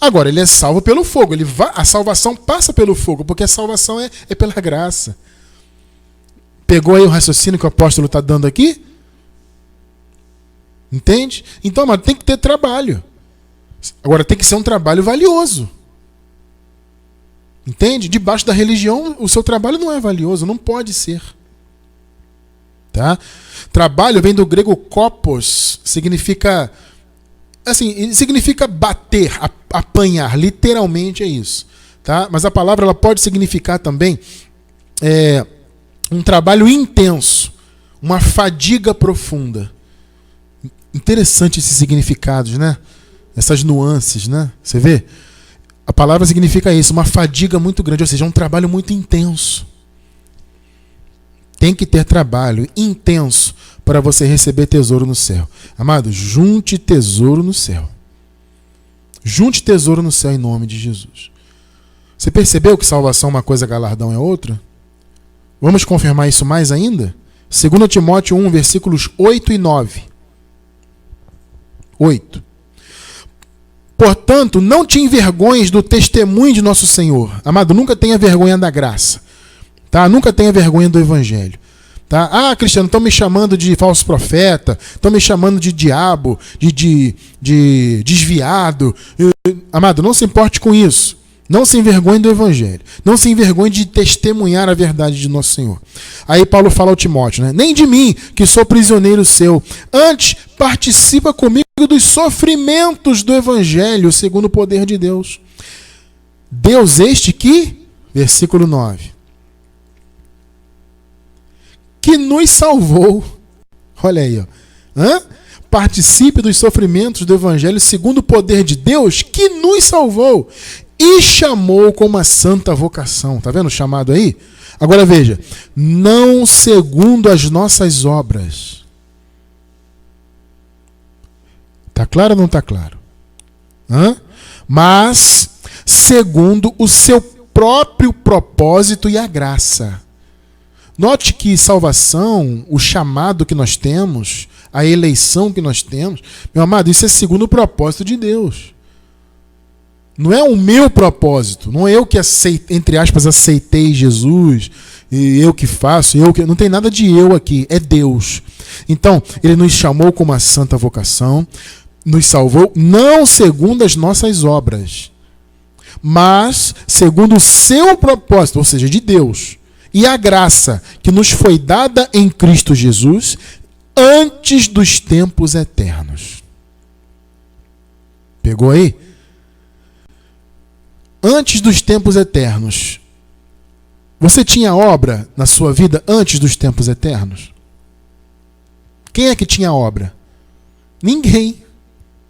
Agora, ele é salvo pelo fogo. A salvação passa pelo fogo, porque a salvação é pela graça. Pegou aí o raciocínio que o apóstolo está dando aqui? Entende? Então, amado, tem que ter trabalho. Agora, tem que ser um trabalho valioso. Entende? Debaixo da religião, o seu trabalho não é valioso, não pode ser. Tá? Trabalho vem do grego kopos, significa assim, significa bater, apanhar, literalmente é isso, tá? Mas a palavra ela pode significar também um trabalho intenso, uma fadiga profunda. Interessante esses significados, né? Essas nuances, né? Você vê? A palavra significa isso, uma fadiga muito grande, ou seja, um trabalho muito intenso. Tem que ter trabalho intenso para você receber tesouro no céu. Amado, junte tesouro no céu. Junte tesouro no céu em nome de Jesus. Você percebeu que salvação é uma coisa, galardão é outra? Vamos confirmar isso mais ainda? 2 Timóteo 1, versículos 8 e 9. 8. Portanto, não te envergonhes do testemunho de nosso Senhor. Amado, nunca tenha vergonha da graça. Tá? Nunca tenha vergonha do evangelho. Tá? Ah, Cristiano, estão me chamando de falso profeta, estão me chamando de diabo, de desviado. Amado, não se importe com isso. Não se envergonhe do evangelho. Não se envergonhe de testemunhar a verdade de nosso Senhor. Aí Paulo fala ao Timóteo, né? Nem de mim, que sou prisioneiro seu. Antes, participa comigo dos sofrimentos do evangelho, segundo o poder de Deus. Deus este que, versículo 9, que nos salvou. Olha aí, ó. Participe dos sofrimentos do evangelho, segundo o poder de Deus, que nos salvou e chamou com uma santa vocação. Tá vendo o chamado aí? Agora veja, não segundo as nossas obras. Tá claro ou não tá claro? Mas segundo o seu próprio propósito e a graça. Note que salvação, o chamado que nós temos, a eleição que nós temos, meu amado, isso é segundo o propósito de Deus. Não é o meu propósito, não é eu que entre aspas, aceitei Jesus, e eu que faço, não tem nada de eu aqui, é Deus. Então, ele nos chamou com uma santa vocação, nos salvou, não segundo as nossas obras, mas segundo o seu propósito, ou seja, de Deus, e a graça que nos foi dada em Cristo Jesus antes dos tempos eternos. Pegou aí? Antes dos tempos eternos. Você tinha obra na sua vida antes dos tempos eternos? Quem é que tinha obra? Ninguém.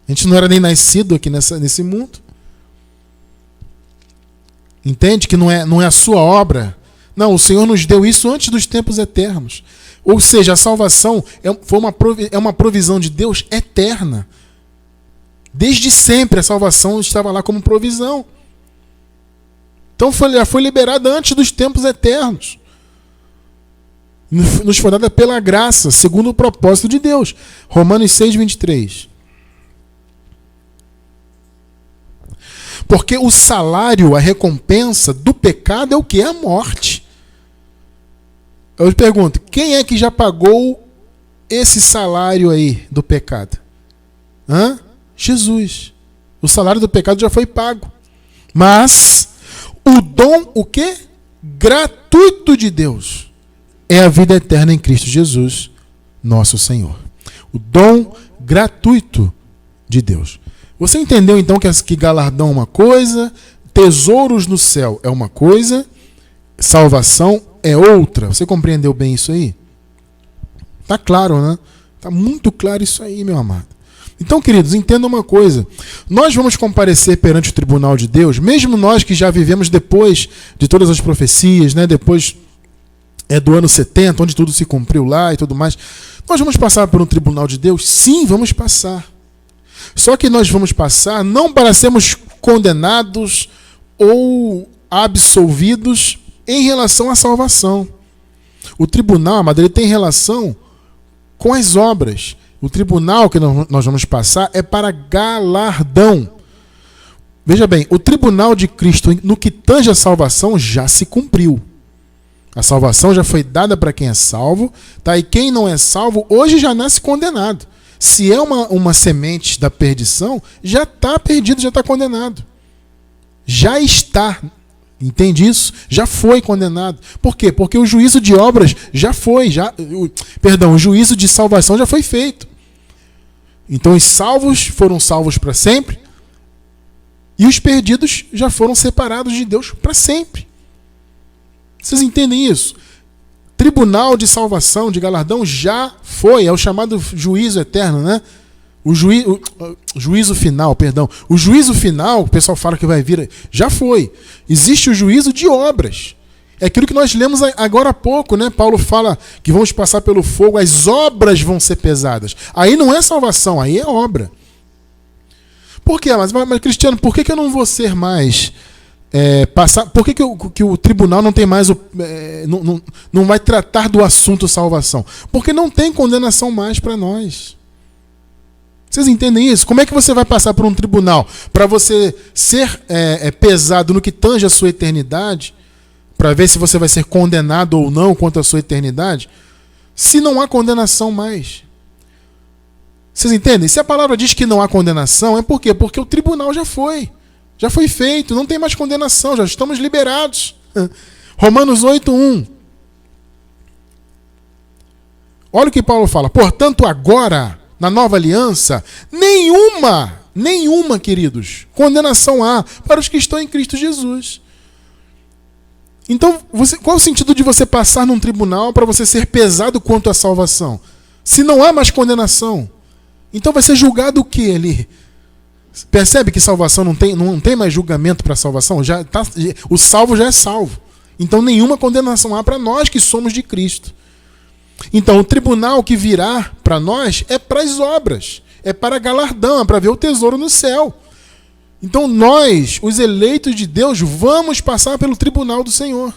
A gente não era nem nascido aqui nesse mundo. Entende que não é a sua obra? Não, o Senhor nos deu isso antes dos tempos eternos. Ou seja, a salvação é uma provisão de Deus eterna. Desde sempre a salvação estava lá como provisão. Então já foi liberada antes dos tempos eternos. Nos foi dada pela graça, segundo o propósito de Deus. Romanos 6, 23. Porque o salário, a recompensa do pecado é o que? É a morte. Eu pergunto, quem é que já pagou esse salário aí do pecado? Jesus. O salário do pecado já foi pago. Mas o dom, o quê? Gratuito de Deus é a vida eterna em Cristo Jesus, nosso Senhor. O dom gratuito de Deus. Você entendeu então que galardão é uma coisa, tesouros no céu é uma coisa, salvação é outra? Você compreendeu bem isso aí? Tá claro, né? Tá muito claro isso aí, meu amado. Então, queridos, entendam uma coisa. Nós vamos comparecer perante o tribunal de Deus, mesmo nós que já vivemos depois de todas as profecias, né? Depois do ano 70, onde tudo se cumpriu lá e tudo mais. Nós vamos passar por um tribunal de Deus? Sim, vamos passar. Só que nós vamos passar não para sermos condenados ou absolvidos em relação à salvação. O tribunal, amado, ele tem relação com as obras. O tribunal que nós vamos passar é para galardão. Veja bem, o tribunal de Cristo, no que tange a salvação, já se cumpriu. A salvação já foi dada para quem é salvo, tá? E quem não é salvo, hoje já nasce condenado. Se é uma semente da perdição, já está perdido, já está condenado. Já está. Entende isso? Já foi condenado. Por quê? Porque o juízo de obras já foi. O juízo de salvação já foi feito. Então os salvos foram salvos para sempre e os perdidos já foram separados de Deus para sempre. Vocês entendem isso? Tribunal de salvação, de galardão, já foi. É o chamado juízo eterno, né? O juízo final, perdão. O juízo final, o pessoal fala que vai vir, já foi. Existe o juízo de obras. É aquilo que nós lemos agora há pouco, né? Paulo fala que vamos passar pelo fogo, as obras vão ser pesadas. Aí não é salvação, aí é obra. Por quê? Mas Cristiano, por que eu não vou ser mais... por que o tribunal não tem mais não vai tratar do assunto salvação? Porque não tem condenação mais para nós. Vocês entendem isso? Como é que você vai passar por um tribunal para você ser pesado no que tange a sua eternidade, para ver se você vai ser condenado ou não quanto à sua eternidade, se não há condenação mais? Vocês entendem? Se a palavra diz que não há condenação, é por quê? Porque o tribunal já foi feito, não tem mais condenação, já estamos liberados. Romanos 8:1. Olha o que Paulo fala. Portanto, agora, na nova aliança, nenhuma, queridos, condenação há para os que estão em Cristo Jesus. Então, qual o sentido de você passar num tribunal para você ser pesado quanto à salvação? Se não há mais condenação, então vai ser julgado o que ali? Percebe que salvação não tem mais julgamento para salvação? O salvo já é salvo. Então nenhuma condenação há para nós que somos de Cristo. Então o tribunal que virá para nós é para as obras, é para galardão, é para ver o tesouro no céu. Então nós, os eleitos de Deus, vamos passar pelo tribunal do Senhor.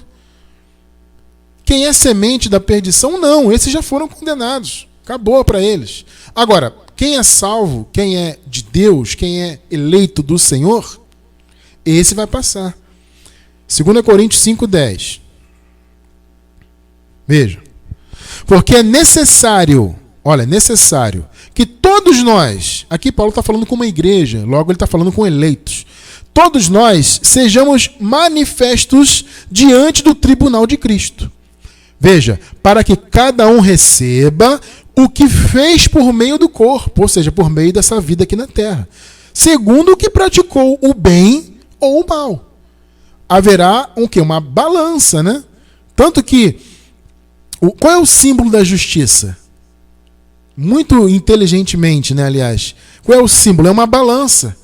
Quem é semente da perdição, não, esses já foram condenados. Acabou para eles. Agora, quem é salvo, quem é de Deus, quem é eleito do Senhor, esse vai passar. 2 Coríntios 5:10. Veja. Porque é necessário que todos nós, aqui Paulo está falando com uma igreja, logo ele está falando com eleitos, todos nós sejamos manifestos diante do tribunal de Cristo. Veja, para que cada um receba o que fez por meio do corpo, ou seja, por meio dessa vida aqui na terra, segundo o que praticou, o bem ou o mal. Haverá uma balança, né? Tanto que, qual é o símbolo da justiça? Muito inteligentemente, né, aliás. Qual é o símbolo? É uma balança.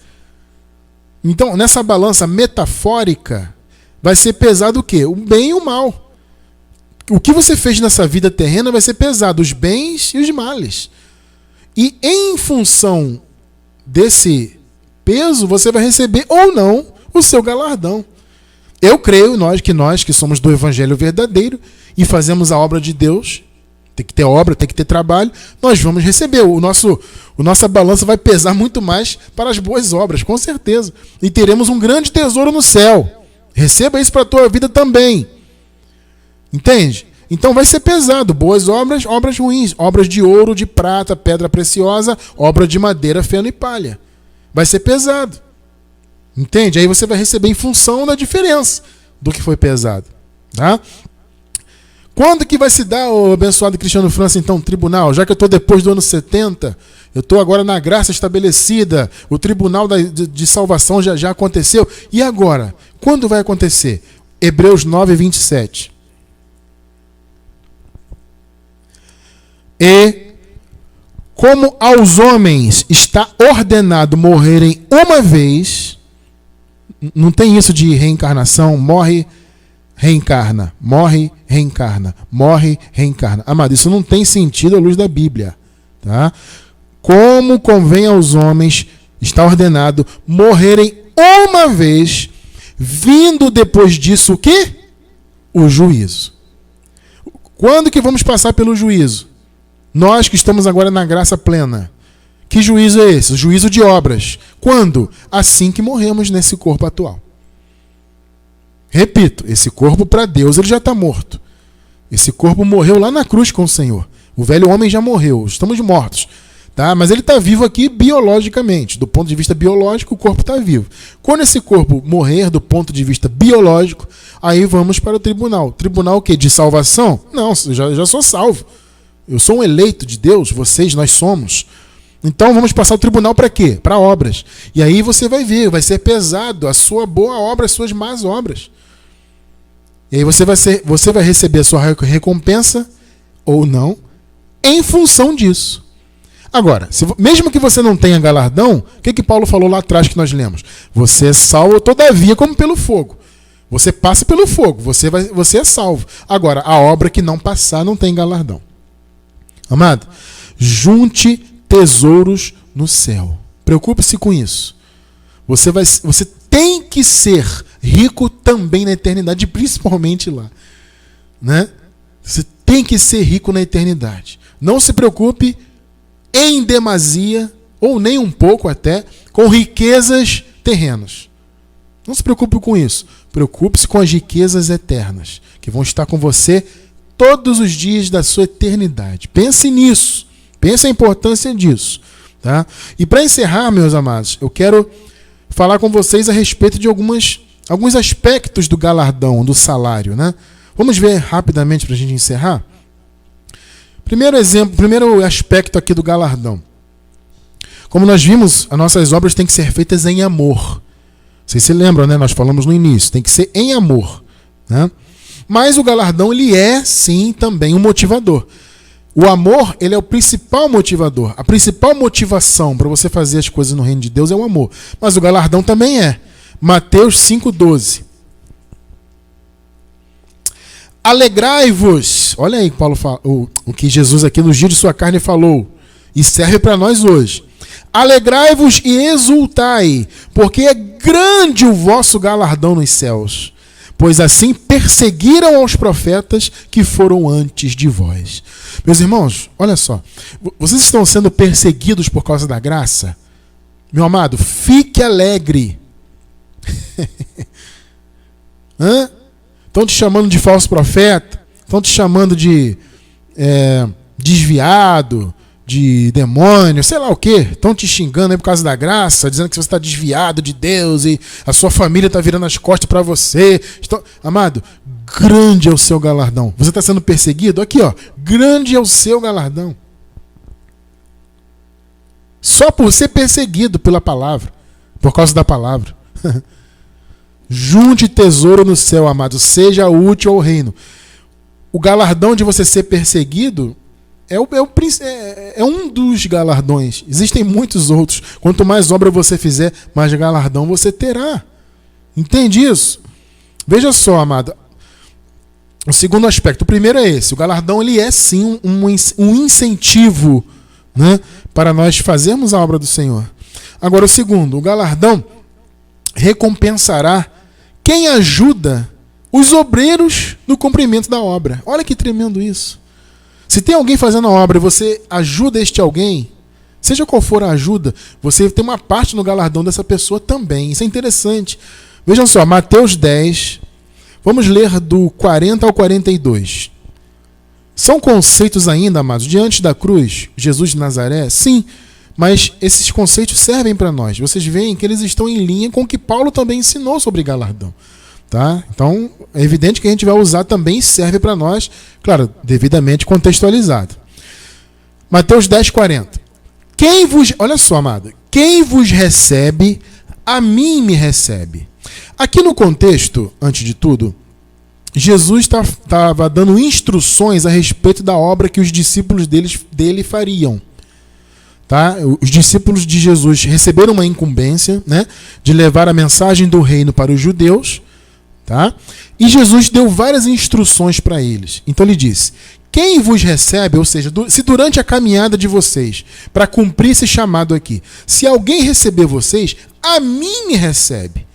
Então, nessa balança metafórica, vai ser pesado o quê? O bem e o mal. O que você fez nessa vida terrena vai ser pesado, os bens e os males. E em função desse peso, você vai receber ou não o seu galardão. Eu creio que nós que somos do Evangelho verdadeiro e fazemos a obra de Deus, tem que ter obra, tem que ter trabalho, nós vamos receber. Nossa balança vai pesar muito mais para as boas obras, com certeza. E teremos um grande tesouro no céu. Receba isso para a tua vida também. Entende? Então vai ser pesado. Boas obras, obras ruins. Obras de ouro, de prata, pedra preciosa, obra de madeira, feno e palha. Vai ser pesado. Entende? Aí você vai receber em função da diferença do que foi pesado. Tá? Quando que vai se dar, o abençoado Cristiano França, então, tribunal? Já que eu estou depois do ano 70, eu estou agora na graça estabelecida, o tribunal de salvação já aconteceu. E agora? Quando vai acontecer? Hebreus 9:27. E como aos homens está ordenado morrerem uma vez, não tem isso de reencarnação, morre, reencarna, morre, reencarna, morre, reencarna. Amado, isso não tem sentido à luz da Bíblia. Tá? Como convém aos homens, está ordenado morrerem uma vez, vindo depois disso o quê? O juízo. Quando que vamos passar pelo juízo? Nós que estamos agora na graça plena. Que juízo é esse? O juízo de obras. Quando? Assim que morremos nesse corpo atual. Repito, esse corpo para Deus ele já está morto. Esse corpo morreu lá na cruz com o Senhor. O velho homem já morreu, estamos mortos. Tá? Mas ele está vivo aqui biologicamente. Do ponto de vista biológico, o corpo está vivo. Quando esse corpo morrer do ponto de vista biológico, aí vamos para o tribunal. Tribunal o quê? De salvação? Não, já sou salvo. Eu sou um eleito de Deus, nós somos. Então vamos passar o tribunal para quê? Para obras. E aí você vai ver, vai ser pesado a sua boa obra, as suas más obras. E aí você vai receber a sua recompensa ou não em função disso. Agora, mesmo que você não tenha galardão, o que Paulo falou lá atrás que nós lemos? Você é salvo todavia como pelo fogo. Você passa pelo fogo, você é salvo. Agora, a obra que não passar não tem galardão. Amado, junte tesouros no céu. Preocupe-se com isso. Você tem que ser rico também na eternidade, principalmente lá. Né? Você tem que ser rico na eternidade. Não se preocupe em demasia, ou nem um pouco até, com riquezas terrenas. Não se preocupe com isso. Preocupe-se com as riquezas eternas, que vão estar com você todos os dias da sua eternidade. Pense nisso. Pense a importância disso. Tá? E para encerrar, meus amados, eu quero falar com vocês a respeito de alguns aspectos do galardão, do salário. Né? Vamos ver rapidamente para a gente encerrar? Primeiro aspecto aqui do galardão. Como nós vimos, as nossas obras têm que ser feitas em amor. Vocês se lembram, né? Nós falamos no início, tem que ser em amor. Né? Mas o galardão, ele é, sim, também um motivador. O amor, ele é o principal motivador. A principal motivação para você fazer as coisas no reino de Deus é o amor. Mas o galardão também é. Mateus 5,12. Alegrai-vos. Olha aí Paulo fala, o que Jesus aqui no Giro de Sua Carne falou. E serve para nós hoje. Alegrai-vos e exultai, porque é grande o vosso galardão nos céus. Pois assim perseguiram aos profetas que foram antes de vós. Meus irmãos, olha só. Vocês estão sendo perseguidos por causa da graça? Meu amado, fique alegre. Estão te chamando de falso profeta? Estão te chamando de desviado, de demônio, sei lá o quê. Estão te xingando aí por causa da graça, dizendo que você está desviado de Deus e a sua família está virando as costas para você. Amado, grande é o seu galardão. Você está sendo perseguido? Aqui, ó, grande é o seu galardão. Só por ser perseguido pela palavra, por causa da palavra. Junte tesouro no céu, amado, seja útil ao reino. O galardão de você ser perseguido é um dos galardões. Existem muitos outros. Quanto mais obra você fizer, mais galardão você terá. Entende isso? Veja só, amado. O segundo aspecto. O primeiro é esse. O galardão, ele é sim um incentivo, né, para nós fazermos a obra do Senhor. Agora, o segundo. O galardão recompensará quem ajuda os obreiros no cumprimento da obra. Olha que tremendo isso. Se tem alguém fazendo a obra e você ajuda este alguém, seja qual for a ajuda, você tem uma parte no galardão dessa pessoa também. Isso é interessante. Vejam só, Mateus 10, vamos ler do 40 ao 42. São conceitos ainda, amados, diante da cruz, Jesus de Nazaré? Sim, mas esses conceitos servem para nós. Vocês veem que eles estão em linha com o que Paulo também ensinou sobre galardão. Tá? Então, é evidente que a gente vai usar também e serve para nós, claro, devidamente contextualizado. Mateus 10, 40. Olha só, amado. Quem vos recebe, a mim me recebe. Aqui no contexto, antes de tudo, Jesus estava dando instruções a respeito da obra que os discípulos dele fariam. Tá? Os discípulos de Jesus receberam uma incumbência, né, de levar a mensagem do reino para os judeus. Tá? E Jesus deu várias instruções para eles. Então ele disse: quem vos recebe, ou seja, se durante a caminhada de vocês, para cumprir esse chamado aqui, se alguém receber vocês, a mim me recebe.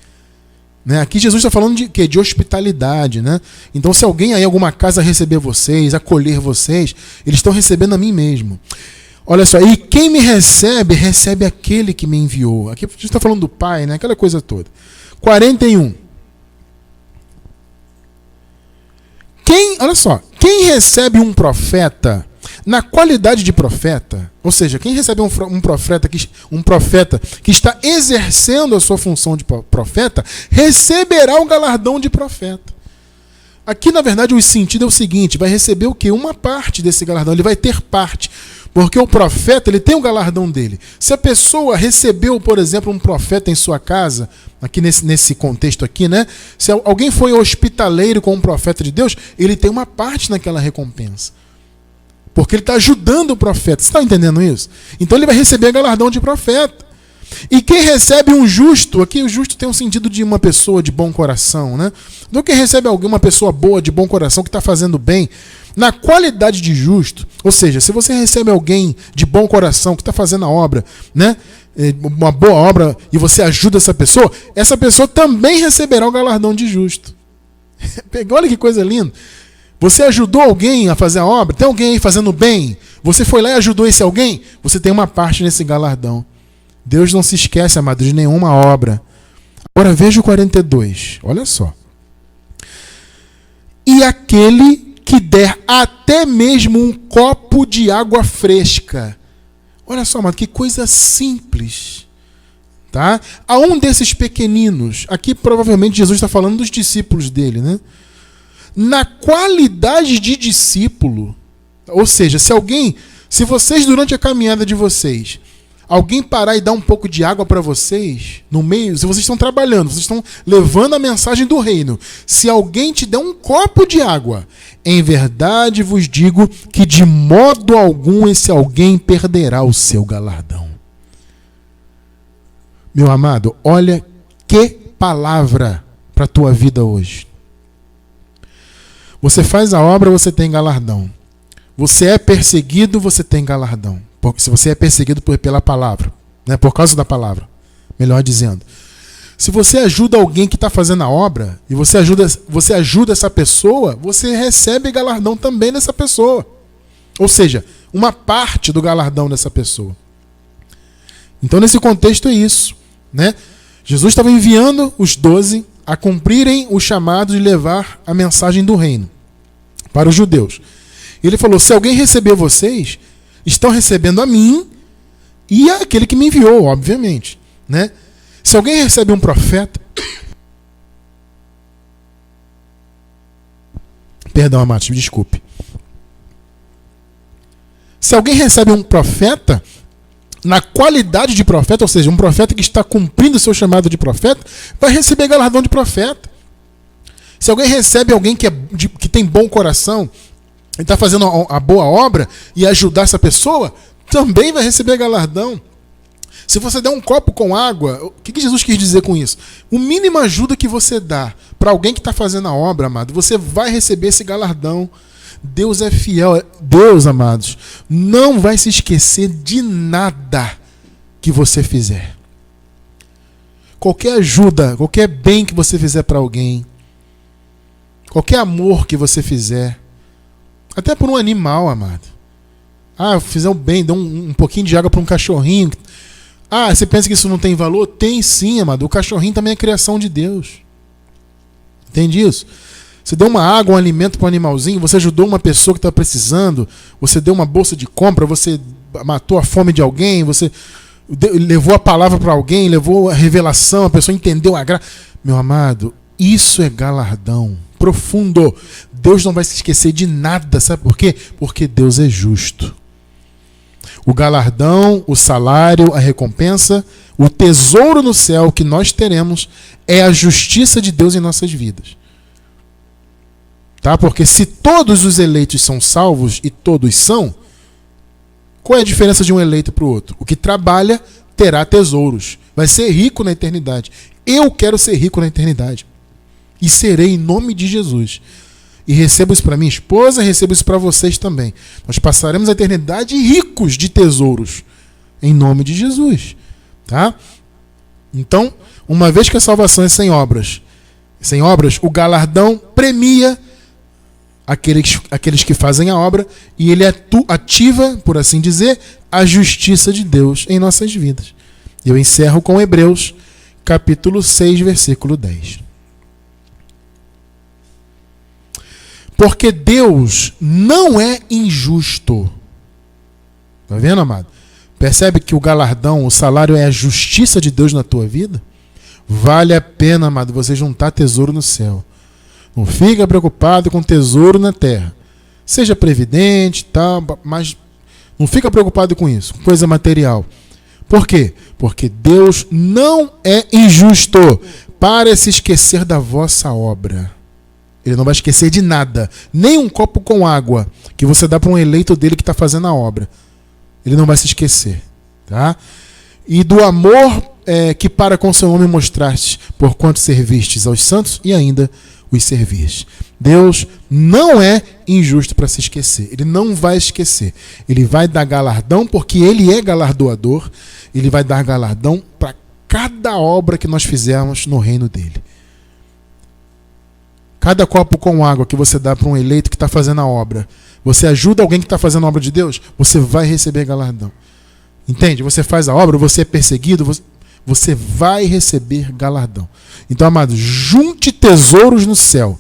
Né? Aqui Jesus está falando de quê? De hospitalidade. Né? Então se alguém aí em alguma casa receber vocês, acolher vocês, eles estão recebendo a mim mesmo. Olha só, e quem me recebe, recebe aquele que me enviou. Aqui Jesus está falando do Pai, né? Aquela coisa toda. 41. Olha só, quem recebe um profeta na qualidade de profeta, ou seja, quem recebe um profeta que está exercendo a sua função de profeta, receberá o galardão de profeta. Aqui, na verdade, o sentido é o seguinte: vai receber o quê? Uma parte desse galardão, ele vai ter parte. Porque o profeta, ele tem o galardão dele. Se a pessoa recebeu, por exemplo, um profeta em sua casa, aqui nesse contexto aqui, né? Se alguém foi hospitaleiro com um profeta de Deus, ele tem uma parte naquela recompensa. Porque ele está ajudando o profeta. Você está entendendo isso? Então ele vai receber galardão de profeta. E quem recebe um justo, aqui o justo tem um sentido de uma pessoa de bom coração, né? Então quem recebe alguém, uma pessoa boa, de bom coração, que está fazendo bem, na qualidade de justo, ou seja, se você recebe alguém de bom coração, que está fazendo a obra, né? Uma boa obra, e você ajuda essa pessoa também receberá o galardão de justo. Olha que coisa linda. Você ajudou alguém a fazer a obra, tem alguém aí fazendo bem, você foi lá e ajudou esse alguém, você tem uma parte nesse galardão. Deus não se esquece, amado, de nenhuma obra. Agora veja o 42. Olha só. E aquele que der até mesmo um copo de água fresca. Olha só, amado, que coisa simples. Tá? A um desses pequeninos, aqui provavelmente Jesus está falando dos discípulos dele, né? Na qualidade de discípulo, ou seja, se vocês durante a caminhada de vocês, alguém parar e dar um pouco de água para vocês, no meio, se vocês estão trabalhando, vocês estão levando a mensagem do reino, se alguém te der um copo de água, em verdade vos digo que de modo algum esse alguém perderá o seu galardão. Meu amado, olha que palavra para a tua vida hoje. Você faz a obra, você tem galardão. Você é perseguido, você tem galardão. Porque se você é perseguido pela palavra, né, por causa da palavra, melhor dizendo. Se você ajuda alguém que está fazendo a obra, e você ajuda essa pessoa, você recebe galardão também dessa pessoa. Ou seja, uma parte do galardão dessa pessoa. Então, nesse contexto é isso, né? Jesus estava enviando os 12 a cumprirem o chamado de levar a mensagem do reino para os judeus. Ele falou, se alguém receber vocês, estão recebendo a mim e aquele que me enviou, obviamente, né? Se alguém recebe um profeta, perdão, amados, me desculpe. Se alguém recebe um profeta, na qualidade de profeta, ou seja, um profeta que está cumprindo o seu chamado de profeta, vai receber galardão de profeta. Se alguém recebe alguém que tem bom coração, e está fazendo a boa obra e ajudar essa pessoa, também vai receber galardão. Se você der um copo com água, o que Jesus quis dizer com isso? O mínimo ajuda que você dá para alguém que está fazendo a obra, amado, você vai receber esse galardão. Deus é fiel. Deus, amados, não vai se esquecer de nada que você fizer. Qualquer ajuda, qualquer bem que você fizer para alguém, qualquer amor que você fizer, até por um animal, amado. Ah, fizer um bem, dá um pouquinho de água para um cachorrinho. Ah, você pensa que isso não tem valor? Tem sim, amado. O cachorrinho também é criação de Deus. Entende isso? Você deu uma água, um alimento para um animalzinho, você ajudou uma pessoa que está precisando, você deu uma bolsa de compra, você matou a fome de alguém, você levou a palavra para alguém, levou a revelação, a pessoa entendeu a graça. Meu amado, isso é galardão profundo. Deus não vai se esquecer de nada, sabe por quê? Porque Deus é justo. O galardão, o salário, a recompensa, o tesouro no céu que nós teremos é a justiça de Deus em nossas vidas. Tá? Porque se todos os eleitos são salvos, e todos são, qual é a diferença de um eleito para o outro? O que trabalha terá tesouros, vai ser rico na eternidade. Eu quero ser rico na eternidade. E serei em nome de Jesus. E recebo isso para minha esposa, recebo isso para vocês também. Nós passaremos a eternidade ricos de tesouros, em nome de Jesus. Tá? Então, uma vez que a salvação é sem obras, o galardão premia aqueles que fazem a obra, e ele ativa, por assim dizer, a justiça de Deus em nossas vidas. Eu encerro com Hebreus, capítulo 6, versículo 10. Porque Deus não é injusto. Está vendo, amado? Percebe que o galardão, o salário é a justiça de Deus na tua vida? Vale a pena, amado, você juntar tesouro no céu. Não fica preocupado com tesouro na terra. Seja previdente, tal, mas Não fica preocupado com isso, com coisa material. Por quê? Porque Deus não é injusto para se esquecer da vossa obra. Ele não vai esquecer de nada. Nem um copo com água que você dá para um eleito dele que está fazendo a obra. Ele não vai se esquecer. Tá? E do amor que para com seu nome mostraste, por quanto servistes aos santos e ainda os servis. Deus não é injusto para se esquecer. Ele não vai esquecer. Ele vai dar galardão, porque Ele é galardoador. Ele vai dar galardão para cada obra que nós fizermos no reino dele. Cada copo com água que você dá para um eleito que está fazendo a obra, você ajuda alguém que está fazendo a obra de Deus, você vai receber galardão. Entende? Você faz a obra, você é perseguido, você vai receber galardão. Então, amados, junte tesouros no céu.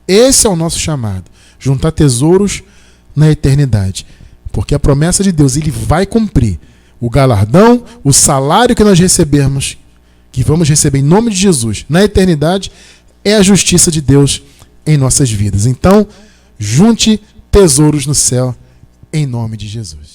Esse é o nosso chamado. Juntar tesouros na eternidade. Porque a promessa de Deus, Ele vai cumprir. O galardão, o salário que nós recebermos, que vamos receber em nome de Jesus na eternidade, é a justiça de Deus em nossas vidas. Então, junte tesouros no céu em nome de Jesus.